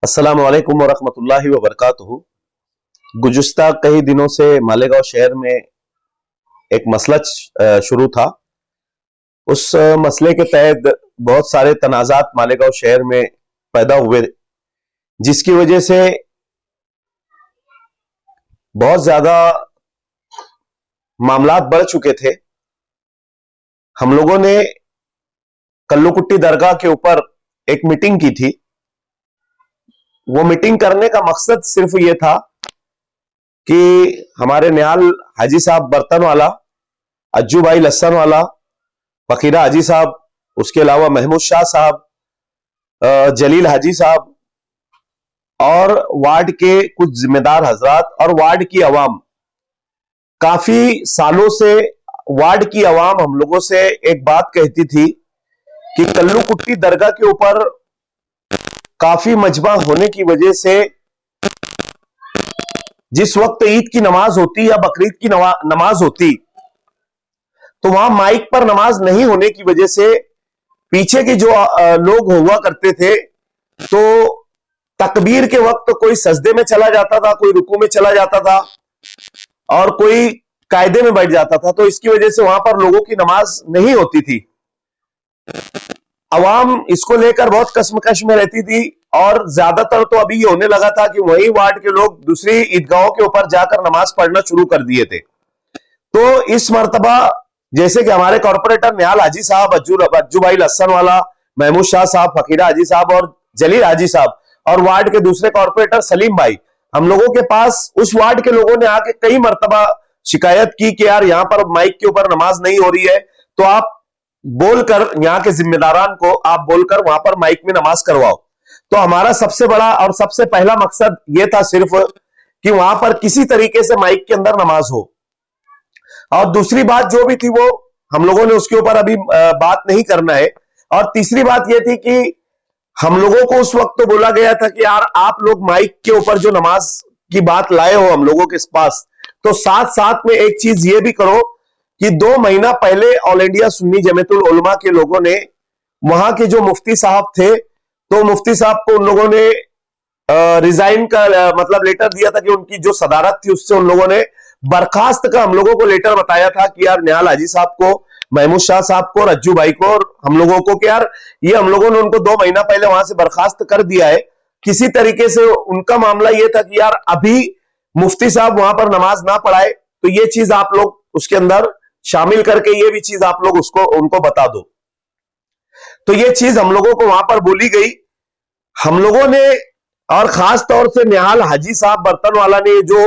अस्सलाम वालेकुम वरहमतुल्लाहि वबरकातुहू। गुज़िश्ता कई दिनों से मालेगांव शहर में एक मसला शुरू था। उस मसले के तहत बहुत सारे तनाज़ात मालेगांव शहर में पैदा हुए, जिसकी वजह से बहुत ज्यादा मामलात बढ़ चुके थे। हम लोगों ने कल्लुकुट्टी दरगाह के ऊपर एक मीटिंग की थी। वो मीटिंग करने का मकसद सिर्फ ये था कि हमारे निहाल हाजी साहब बर्तन वाला, अज्जू भाई लस्सन वाला, फकीरा हाजी साहब, उसके अलावा महमूद शाह साहब, जलील हाजी साहब और वार्ड के कुछ जिम्मेदार हजरात और वार्ड की अवाम, काफी सालों से वार्ड की अवाम हम लोगों से एक बात कहती थी कि कल्लुकुट्टी दरगाह के ऊपर काफी मजमा होने की वजह से जिस वक्त ईद की नमाज होती या बकरीद की नमाज होती तो वहां माइक पर नमाज नहीं होने की वजह से पीछे के जो लोग हुआ करते थे, तो तकबीर के वक्त कोई सजदे में चला जाता था, कोई रुकू में चला जाता था और कोई कायदे में बैठ जाता था। तो इसकी वजह से वहां पर लोगों की नमाज नहीं होती थी। अवाम इसको लेकर बहुत कश्मकश में रहती थी और ज्यादातर तो अभी ये होने लगा था कि वही वार्ड के लोग दूसरी ईदगाहों के ऊपर जाकर नमाज पढ़ना शुरू कर दिए थे। तो इस मर्तबा जैसे कि हमारे कॉर्पोरेटर निहाल हाजी साहब, अज्जू भाई लस्सन वाला, महमूद शाह साहब, फकीरा हाजी साहब और जलील हाजी साहब और वार्ड के दूसरे कॉर्पोरेटर सलीम भाई, हम लोगों के पास उस वार्ड के लोगों ने आके कई मर्तबा शिकायत की कि यार यहाँ पर माइक के ऊपर नमाज नहीं हो रही है, तो आप बोलकर यहाँ के जिम्मेदारान को आप बोलकर वहां पर माइक में नमाज करवाओ। तो हमारा सबसे बड़ा और सबसे पहला मकसद यह था सिर्फ कि वहां पर किसी तरीके से माइक के अंदर नमाज हो। और दूसरी बात जो भी थी वो हम लोगों ने उसके ऊपर अभी बात नहीं करना है। और तीसरी बात यह थी कि हम लोगों को उस वक्त तो बोला गया था कि यार आप लोग माइक के ऊपर जो नमाज की बात लाए हो हम लोगों के पास, तो साथ साथ में एक चीज ये भी करो कि 2 महीना पहले ऑल इंडिया सुन्नी जमीयतुल उलमा के लोगों ने वहां के जो मुफ्ती साहब थे, तो मुफ्ती साहब को उन लोगों ने रिजाइन का मतलब लेटर दिया था कि उनकी जो सदारत थी उससे उन लोगों ने बर्खास्त का हम लोगों को लेटर बताया था कि यार निहाल हाजी साहब को, महमूद शाह साहब को और अज्जू भाई को और हम लोगों को कि यार ये हम लोगों ने उनको 2 महीना पहले वहां से बर्खास्त कर दिया है। किसी तरीके से उनका मामला यह था कि यार अभी मुफ्ती साहब वहां पर नमाज ना पढ़ाए, तो ये चीज आप लोग उसके अंदर शामिल करके ये भी चीज आप लोग उसको उनको बता दो। तो ये चीज हम लोगों को वहां पर बोली गई। हम लोगों ने और खास तौर से निहाल हाजी साहब बर्तन वाला ने जो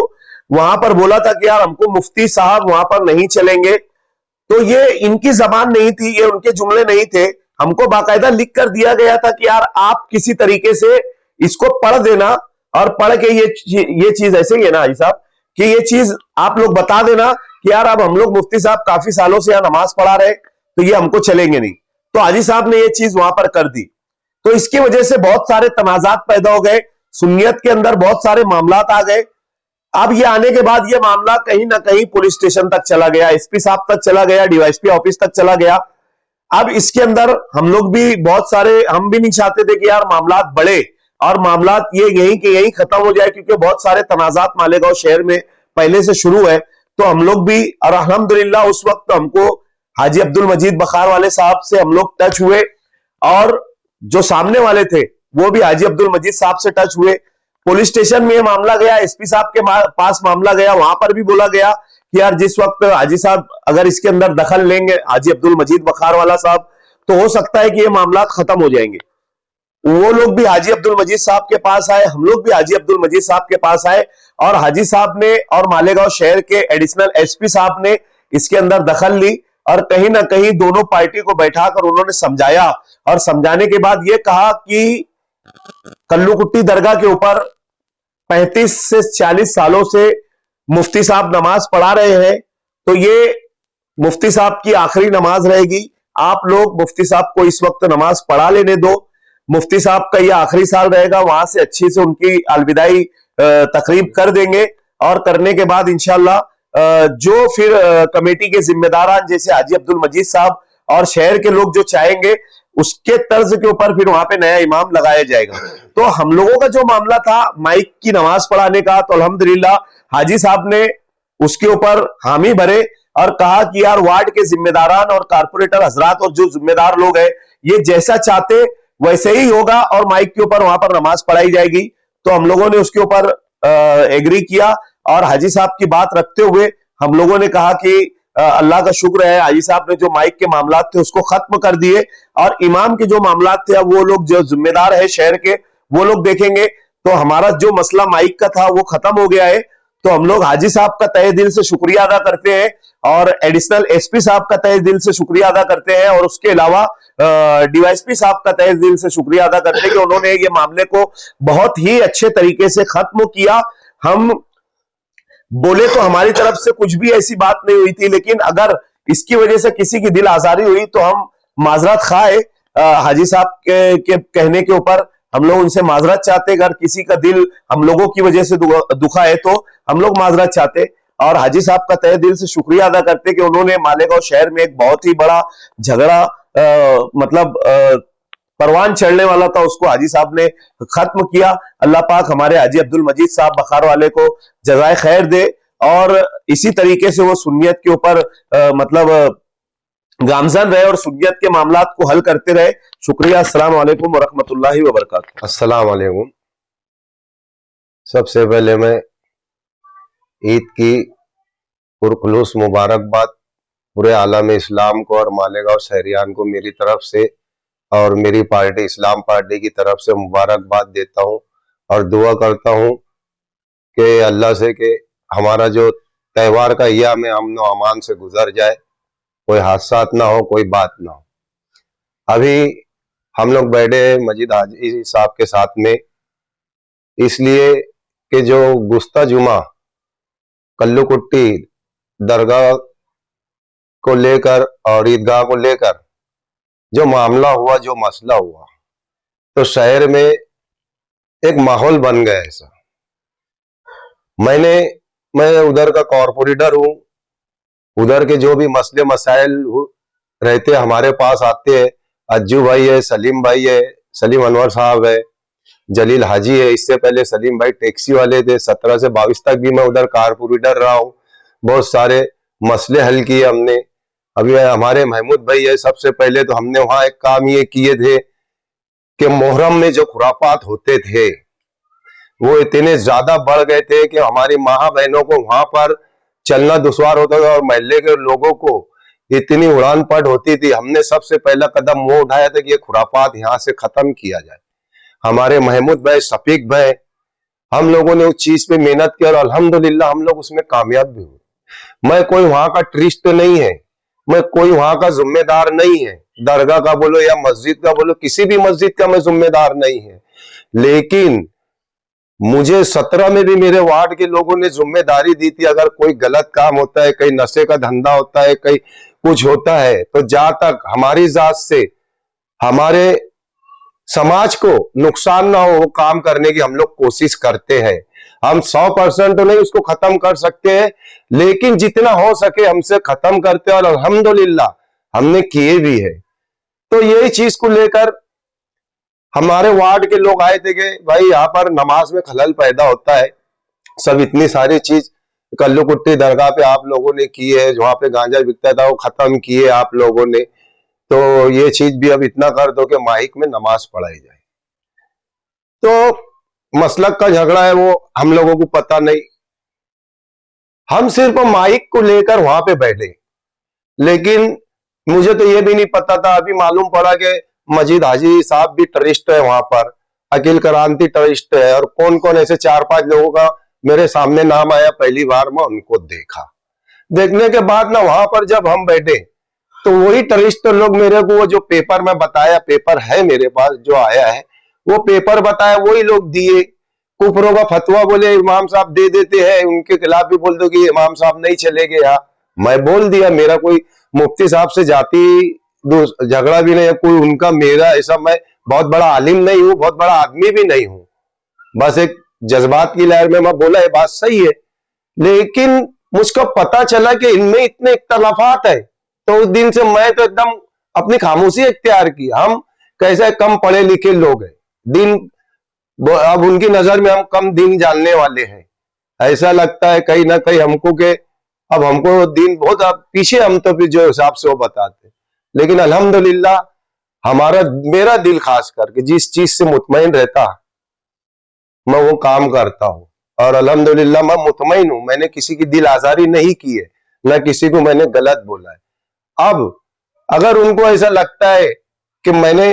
वहां पर बोला था कि यार हमको मुफ्ती साहब वहां पर नहीं चलेंगे, तो ये इनकी जबान नहीं थी, ये उनके जुमले नहीं थे। हमको बाकायदा लिख कर दिया गया था कि यार आप किसी तरीके से इसको पढ़ देना और पढ़ के ये चीज ऐसे ही है ना हाजी साहब कि ये चीज आप लोग बता देना कि यार अब हम लोग मुफ्ती साहब काफी सालों से यहां नमाज पढ़ा रहे, तो ये हमको चलेंगे नहीं। तो हाजी साहब ने ये चीज वहां पर कर दी। तो इसकी वजह से बहुत सारे तनाजात पैदा हो गए, सुन्नियत के अंदर बहुत सारे मामलात आ गए। अब ये आने के बाद ये मामला कहीं ना कहीं पुलिस स्टेशन तक चला गया, एसपी साहब तक चला गया, डीवाईएसपी ऑफिस तक चला गया। अब इसके अंदर हम लोग भी बहुत सारे, हम भी नहीं चाहते थे कि यार मामलात बढ़े और मामलात ये यहीं के यहीं खत्म हो जाए, क्योंकि बहुत सारे तनाजात मालेगांव शहर में पहले से शुरू है। तो हम लोग भी, और अल्हम्दुलिल्लाह उस वक्त हमको हाजी अब्दुल मजीद बखार वाले साहब से हम लोग टच हुए और जो सामने वाले थे वो भी हाजी अब्दुल मजीद साहब से टच हुए। पुलिस स्टेशन में मामला गया, एसपी साहब के पास मामला गया, वहां पर भी बोला गया कि यार जिस वक्त हाजी साहब अगर इसके अंदर दखल लेंगे, हाजी अब्दुल मजीद बखार वाला साहब, तो हो सकता है कि ये मामला खत्म हो जाएंगे। वो लोग भी हाजी अब्दुल मजीद साहब के पास आए, हम लोग भी हाजी अब्दुल मजीद साहब के पास आए और हाजी साहब ने और मालेगांव शहर के एडिशनल एसपी साहब ने इसके अंदर दखल ली और कहीं ना कहीं दोनों पार्टी को बैठाकर उन्होंने समझाया और समझाने के बाद ये कहा कि कल्लुकुट्टी दरगाह के ऊपर 35 से 40 सालों से मुफ्ती साहब नमाज पढ़ा रहे हैं, तो ये मुफ्ती साहब की आखिरी नमाज रहेगी। आप लोग मुफ्ती साहब को इस वक्त नमाज पढ़ा लेने दो। मुफ्ती साहब का यह आखिरी साल रहेगा, वहां से अच्छी से उनकी अलविदाई तकरीब कर देंगे और करने के बाद इंशाल्लाह जो फिर कमेटी के जिम्मेदारान जैसे हाजी अब्दुल मजीद साहब और शहर के लोग जो चाहेंगे उसके तर्ज के ऊपर फिर वहां पे नया इमाम लगाया जाएगा। तो हम लोगों का जो मामला था माइक की नमाज पढ़ाने का, तो अल्हम्दुलिल्लाह हाजी साहब ने उसके ऊपर हामी भरे और कहा कि यार वार्ड के जिम्मेदारान और कारपोरेटर हजरात और जो जिम्मेदार लोग हैं ये जैसा चाहते वैसे ही होगा और माइक के ऊपर वहां पर नमाज पढ़ाई जाएगी। तो हम लोगों ने उसके ऊपर एग्री किया और हाजी साहब की बात रखते हुए हम लोगों ने कहा कि अल्लाह का शुक्र है हाजी साहब ने जो माइक के मामलात थे उसको खत्म कर दिए और इमाम के जो मामलात थे अब वो लोग जो जिम्मेदार है शहर के वो लोग देखेंगे। तो हमारा जो मसला माइक का था वो खत्म हो गया है। तो हम लोग हाजी साहब का तहे दिल से शुक्रिया अदा करते हैं और एडिशनल एसपी साहब का तहे दिल से शुक्रिया अदा करते हैं और उसके अलावा डीवाईएसपी साहब का तहे दिल से शुक्रिया अदा करते हैं कि उन्होंने ये मामले को बहुत ही अच्छे तरीके से खत्म किया। हम बोले तो हमारी तरफ से कुछ भी ऐसी बात नहीं हुई थी, लेकिन अगर इसकी वजह से किसी की दिल आजारी हुई तो हम माजरत खाए हाजी साहब के कहने के ऊपर हम लोग उनसे माजरत चाहते। अगर किसी का दिल हम लोगों की वजह से दुखा है तो हम लोग माजरत चाहते और हाजी साहब का तहे दिल से शुक्रिया अदा करते कि उन्होंने मालेगांव शहर में एक बहुत ही बड़ा झगड़ा मतलब परवान चढ़ने वाला था उसको हाजी साहब ने खत्म किया। अल्लाह पाक हमारे हाजी अब्दुल मजीद साहब बखार वाले को जज़ाए खैर दे और इसी तरीके से वो सुन्नियत के ऊपर मतलब गामजन रहे और सुन्नियत के मामलात को हल करते रहे। शुक्रिया। अस्सलाम वालेकुम वरहमतुल्लाहि वबरकातुहू। अस्सलाम वालेकुम। सबसे पहले मैं ईद की पुरखुलूस मुबारकबाद पूरे आलम इस्लाम को और मालेगांव शहरियान को मेरी तरफ से और मेरी पार्टी इस्लाम पार्टी की तरफ से मुबारकबाद देता हूं और दुआ करता हूं कि अल्लाह से कि हमारा जो त्यौहार का अय्याम है अमन और अमान से गुजर जाए, कोई हादसा ना हो, कोई बात ना हो। अभी हम लोग बैठे मजीद हाजी साहब के साथ में इसलिए कि जो गुस्ता जुमा कल्लुकुट्टी दरगाह को लेकर और ईदगाह को लेकर जो मामला हुआ, जो मसला हुआ, तो शहर में एक माहौल बन गया ऐसा। मैं उधर का कॉरपोरेटर हूँ, उधर के जो भी मसले मसाइल रहते हमारे पास आते हैं। अज्जू भाई है, सलीम भाई है, सलीम अनवर साहब है, जलील हाजी है, इससे पहले सलीम भाई टैक्सी वाले थे। 17 से 22 तक भी मैं उधर कारपोरेटर रहा हूँ। बहुत सारे मसले हल किए हमने। अभी हमारे महमूद भाई है, सबसे पहले तो हमने वहां एक काम ये किए थे कि मोहर्रम में जो खुरापात होते थे वो इतने ज्यादा बढ़ गए थे कि हमारी माँ बहनों को वहां पर चलना दुश्वार होता था और महल्ले के लोगों को इतनी उड़ान पट होती थी। हमने सबसे पहला कदम वो उठाया था कि ये खुरापात यहाँ से खत्म किया जाए। हमारे महमूद भाई, शफीक भाई, हम लोगों ने उस चीज पे मेहनत की और अल्हम्दुलिल्लाह हम लोग उसमें कामयाब भी हुए। मैं कोई वहां का ट्रस्ट नहीं है, मैं कोई वहां का जिम्मेदार नहीं है, दरगाह का बोलो या मस्जिद का बोलो, किसी भी मस्जिद का मैं जिम्मेदार नहीं है। लेकिन मुझे 17 में भी मेरे वार्ड के लोगों ने जिम्मेदारी दी थी, अगर कोई गलत काम होता है, कहीं नशे का धंधा होता है, कहीं कुछ होता है, तो जहां तक हमारी जात से हमारे समाज को नुकसान ना हो वो काम करने की हम लोग कोशिश करते हैं। हम 100% तो नहीं उसको खत्म कर सकते हैं, लेकिन जितना हो सके हमसे खत्म करते हैं और अल्हम्दुलिल्लाह हमने किए भी है। तो यही चीज को लेकर हमारे वार्ड के लोग आए थे कि भाई यहाँ पर नमाज में खलल पैदा होता है। सब इतनी सारी चीज कल्लुकुट्टी दरगाह पे आप लोगों ने की है, जहाँ पे गांजा बिकता था वो खत्म किए आप लोगों ने, तो ये चीज भी अब इतना कर दो कि माइक में नमाज पढ़ाई जाए। तो मसलक का झगड़ा है वो हम लोगों को पता नहीं, हम सिर्फ माइक को लेकर वहां पे बैठे। लेकिन मुझे तो ये भी नहीं पता था, अभी मालूम पड़ा कि मजीद हाजी साहब भी ट्रस्ट है वहां पर, अखिल क्रांति ट्रस्ट है, और कौन कौन ऐसे 4-5 लोगों का मेरे सामने नाम आया। पहली बार मैं उनको देखा। देखने के बाद ना वहां पर जब हम बैठे तो वही ट्रस्ट लोग मेरे को वो जो पेपर में बताया, पेपर है मेरे पास जो आया है, वो पेपर बताया वही लोग दिए। कुफरों का फतवा बोले इमाम साहब दे देते हैं, उनके खिलाफ भी बोल दो कि इमाम साहब नहीं चलेंगे यहाँ। मैं बोल दिया मेरा कोई मुफ्ती साहब से जाती झगड़ा भी नहीं है, कोई उनका मेरा ऐसा, मैं बहुत बड़ा आलिम नहीं हूँ, बहुत बड़ा आदमी भी नहीं हूँ, बस एक जज्बात की लहर में मैं बोला ये बात सही है। लेकिन मुझको पता चला कि इनमें इतने इख्तलाफात है, तो उस दिन से मैं तो एकदम अपनी खामोशी इख्तियार की। हम कैसे कम पढ़े लिखे लोग हैं, दिन अब उनकी नजर में हम कम दिन जानने वाले हैं। ऐसा लगता है कहीं ना कहीं हमको के अब हमको दिन बहुत अब पीछे, हम तो फिर जो हिसाब से वो बताते। लेकिन अल्हम्दुलिल्लाह हमारा मेरा दिल खास करके जिस चीज से मुतमईन रहता मैं वो काम करता हूँ, और अल्हम्दुलिल्लाह मैं मुतमईन हूँ। मैंने किसी की दिल आजारी नहीं की है, न किसी को मैंने गलत बोला है। अब अगर उनको ऐसा लगता है कि मैंने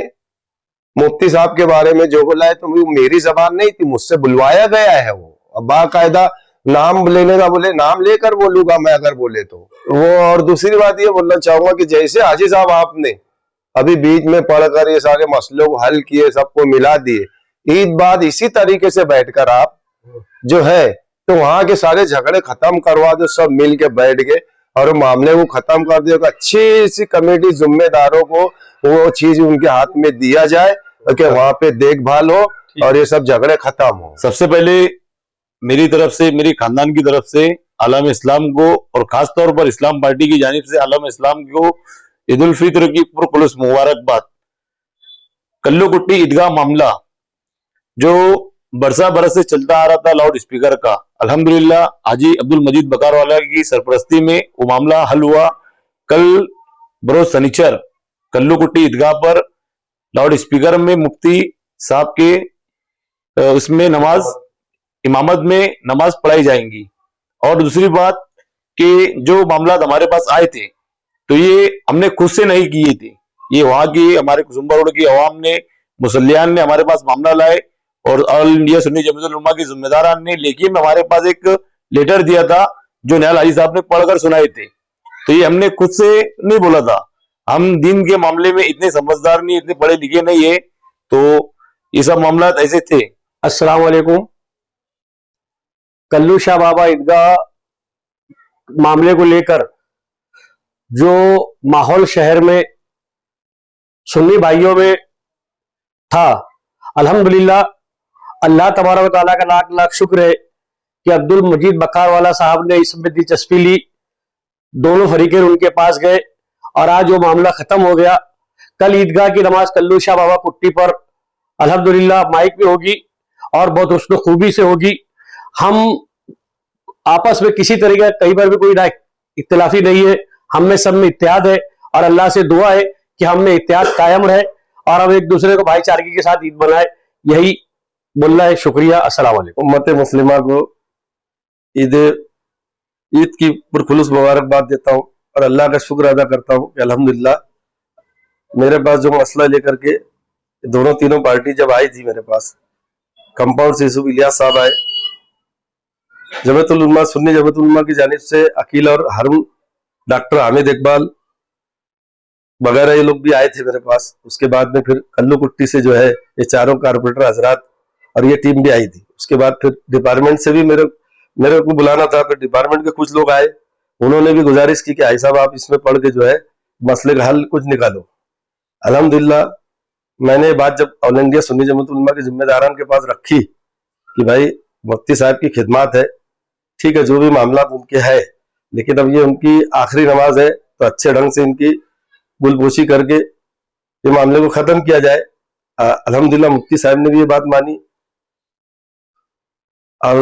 मुफ्ती साहब के बारे में जो बोला है तो वो मेरी जबान नहीं थी, मुझसे बुलवाया गया है। वो बाकायदा नाम लेने का बोले नाम लेकर बोलूंगा मैं अगर बोले तो वो। और दूसरी बात ये बोलना चाहूंगा कि जैसे हाजी साहब आपने अभी बीच में पढ़कर ये सारे मसलों को हल किए, सबको मिला दिए, ईद बाद इसी तरीके से बैठकर आप जो है तो वहां के सारे झगड़े खत्म करवा दो, सब मिल के बैठ गए और मामले को खत्म कर दिया। अच्छी सी कमेटी जिम्मेदारों को वो चीज उनके हाथ में दिया जाए कि वहां पे देखभाल हो और ये सब झगड़े खत्म हो। सबसे पहले मेरी तरफ से, मेरी खानदान की तरफ से आलम इस्लाम को और खास तौर पर इस्लाम पार्टी की जानिब से आलम इस्लाम को ईद उल फित्र की पुरखुलूस मुबारकबाद। कल्लू कुट्टी ईदगाह मामला जो बरसा बरस से चलता आ रहा था लाउड स्पीकर का, अल्हम्दुलिल्लाह हाजी अब्दुल मजीद बकारवाला की सरपरस्ती में वो मामला हल हुआ। कल बरोज सनीचर कल्लू कुट्टी ईदगाह पर लाउड स्पीकर में मुफ्ती साहब के उसमें नमाज इमामत में नमाज पढ़ाई जाएंगी। और दूसरी बात कि जो मामला हमारे पास आए थे तो ये हमने खुद से नहीं किए थे, ये वहां की हमारे कुसुम्बा रोड की अवाम ने, मुसल्लियान ने हमारे पास मामला लाए और ऑल इंडिया सुन्नी जमीयतुल उलमा के जिम्मेदारान ने लेकिन हमारे पास एक लेटर दिया था जो न्याल हाजी साहब ने पढ़कर सुनाए थे। तो ये हमने खुद से नहीं बोला था, हम दिन के मामले में इतने समझदार नहीं, इतने पढ़े लिखे नहीं है, तो ये सब मामला ऐसे थे। अस्सलाम वालेकुम। कल्लू शाह बाबा ईदगाह मामले को लेकर जो माहौल शहर में सुन्नी भाइयों में था, अल्हम्दुलिल्लाह अल्लाह तबारक व तआला का लाख लाख शुक्र है कि अब्दुल मजीद बकारवाला साहब ने इसमें दिलचस्पी ली, दोनों फरीकें उनके पास गए और आज वो मामला खत्म हो गया। कल ईदगाह की नमाज कल्लू शाह बाबा कुट्टी पर अल्हम्दुलिल्लाह माइक में होगी और बहुत हुस्न खूबी से होगी। हम आपस में किसी तरीके का कहीं पर भी कोई इख्तिलाफी नहीं है, हम में सब में इत्तेहाद है और अल्लाह से दुआ है कि हम में इत्तेहाद कायम रहे और हम एक दूसरे को भाईचारगी के साथ ईद बनाए, यही बोलना है। शुक्रिया। अस्सलाम वालेकुम। उम्मत मुस्लिमा को ईद की पुरखुलूस मुबारकबाद देता हूँ और अल्लाह का शुक्र अदा करता हूँ कि अल्हम्दुलिल्लाह मेरे पास जो मसला लेकर के दोनों तीनों पार्टी जब आई थी मेरे पास, कंपाउंड से यूसुफ इलियास साहब आए, जमीयतुल उलमा सुन्नी जमीयतुल उलमा की जानिब से अकील और हरम डॉक्टर हामिद इकबाल वगैरह ये लोग भी आए थे मेरे पास। उसके बाद में फिर कल्लू कुट्टी से जो है ये चारों कारपोरेटर हजरात और ये टीम भी आई थी। उसके बाद फिर डिपार्टमेंट से भी मेरे को बुलाना था, फिर डिपार्टमेंट के कुछ लोग आए, उन्होंने भी गुजारिश की कि आई साहब आप इसमें पढ़ के जो है मसले का हल कुछ निकालो। अल्हम्दुलिल्लाह मैंने ये बात जब ऑल इंडिया सुन्नी जमीयतुल उलमा के जिम्मेदारान के पास रखी कि भाई मुफ्ती साहब की खिदमत है, ठीक है जो भी मामला उनके है, लेकिन अब ये उनकी आखिरी नमाज है तो अच्छे ढंग से इनकी गुलपोशी करके ये मामले को खत्म किया जाए। अल्हम्दुलिल्लाह मुफ्ती साहब ने भी ये बात मानी और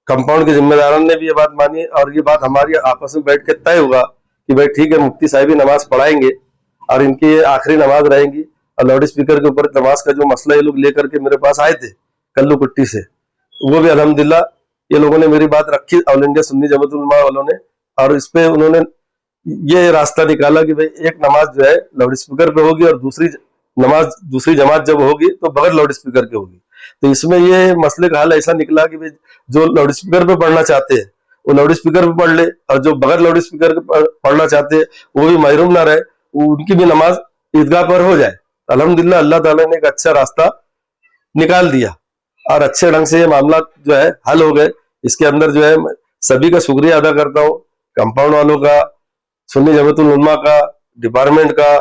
कंपाउंड के जिम्मेदारों ने भी ये बात मानी और ये बात हमारी आपस में बैठ के तय हुआ कि भाई ठीक है मुफ्ती साहब ही नमाज पढ़ाएंगे और इनकी आखिरी नमाज रहेंगी। और लाउड स्पीकर के ऊपर नमाज का जो मसला ये लोग लेकर के मेरे पास आए थे कल्लू कुट्टी से, वो भी अल्हम्दुलिल्लाह ये लोगों ने मेरी बात रखी ऑल इंडिया सुन्नी जमीयतुल उलमा वालों ने, और इस पे उन्होंने ये रास्ता निकाला कि भाई एक नमाज जो है लाउड स्पीकर पे होगी और दूसरी जमात जब होगी तो बगैर लाउड स्पीकर के होगी। तो इसमें ये मसले का हल ऐसा निकला कि भाई जो लाउड स्पीकर पे पढ़ना चाहते हैं वो लाउड स्पीकर पे पढ़ ले और जो बगैर लाउड स्पीकर पे पढ़ना चाहते हैं वो भी महरूम ना रहे, उनकी भी नमाज ईदगाह पर हो जाए। अल्हम्दुलिल्लाह अल्लाह ताला ने एक अच्छा रास्ता निकाल दिया और अच्छे ढंग से ये मामला जो है हल हो गए। इसके अंदर जो है सभी का शुक्रिया अदा करता हूँ, कंपाउंड वालों का, सुन्नी जमीयतुल उलमा का, डिपार्टमेंट का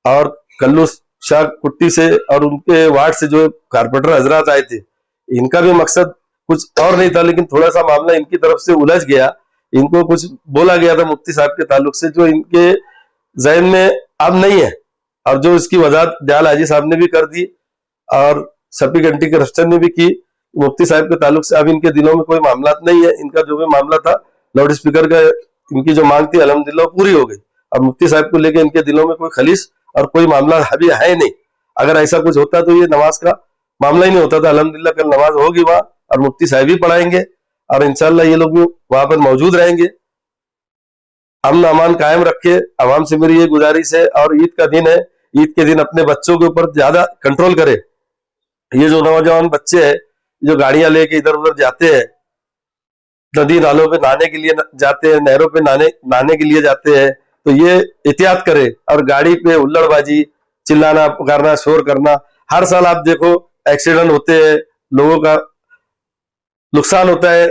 और कल्लू शाह कुट्टी से और उनके वार्ड से जो कारपोरेटर हजरात आए थे। इनका भी मकसद कुछ और नहीं था, लेकिन थोड़ा सा मामला इनकी तरफ से उलझ गया, इनको कुछ बोला गया था मुफ्ती साहब के ताल्लुक से जो इनके जहन में अब नहीं है, और जो इसकी वजाहत दयाल हाजी साहब ने भी कर दी और शफीक एंटी करप्शन ने भी की, मुफ्ती साहब के ताल्लुक से अब इनके दिलों में कोई मामला नहीं है। इनका जो भी मामला था लाउड स्पीकर का, इनकी जो मांग थी अल्हम्दुलिल्लाह पूरी हो गई। अब मुफ्ती साहब को लेके इनके दिलों में कोई खलीस और कोई मामला अभी है नहीं। अगर ऐसा कुछ होता तो ये नमाज का मामला ही नहीं होता था। अल्हम्दुलिल्लाह कल नमाज होगी वहां और मुफ्ती साहब भी पढ़ाएंगे और इंशाल्लाह ये लोग भी वहां पर मौजूद रहेंगे। अमन अमान कायम रखे, आवाम से मेरी ये गुजारिश है। और ईद का दिन है, ईद के दिन अपने बच्चों के ऊपर ज्यादा कंट्रोल करे। ये जो नौजवान बच्चे हैं जो गाड़ियां लेके इधर उधर जाते हैं, नदी नालों पे नहाने के लिए जाते हैं, नहरों पे नहाने के लिए जाते हैं, तो ये एहतियात करे। और गाड़ी पे हुल्लड़बाजी, चिल्लाना पुकारना, शोर करना, हर साल आप देखो एक्सीडेंट होते हैं, लोगों का नुकसान होता है,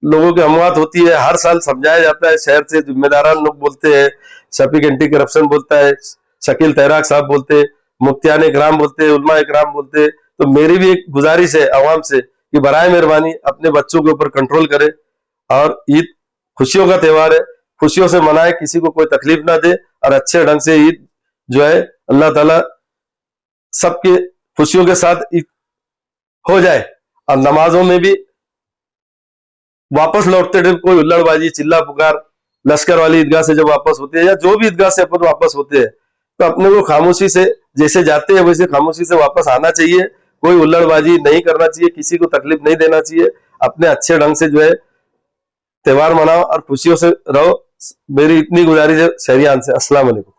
लोगों की अमवात होती है। हर साल समझाया जाता है, शहर से जिम्मेदारान लोग बोलते हैं, शफीक एंटी करप्शन बोलता है, शकील तैराक साहब बोलते हैं, मुफ्तियान इकराम बोलते हैं, उलमा इकराम बोलते हैं। तो मेरी भी एक गुजारिश है आवाम से कि बराए मेहरबानी अपने बच्चों के ऊपर कंट्रोल करे। और ईद खुशियों का त्योहार है, खुशियों से मनाए, किसी को कोई तकलीफ ना दे और अच्छे ढंग से ईद जो है अल्लाह ताला सबके खुशियों के साथ ईद हो जाए। और नमाजों में भी वापस लौटते टाइम कोई हुल्लड़बाजी, चिल्ला पुकार, लश्कर वाली ईदगाह से जब वापस होते हैं या जो भी ईदगाह से अपन वापस होते हैं, तो अपने को खामोशी से, जैसे जाते हैं वैसे खामोशी से वापस आना चाहिए। कोई हुल्लड़बाजी नहीं करना चाहिए, किसी को तकलीफ नहीं देना चाहिए। अपने अच्छे ढंग से जो है त्योहार मनाओ और खुशियों से रहो। मेरी इतनी गुजारिश है शहरियान से। अस्सलाम वालेकुम।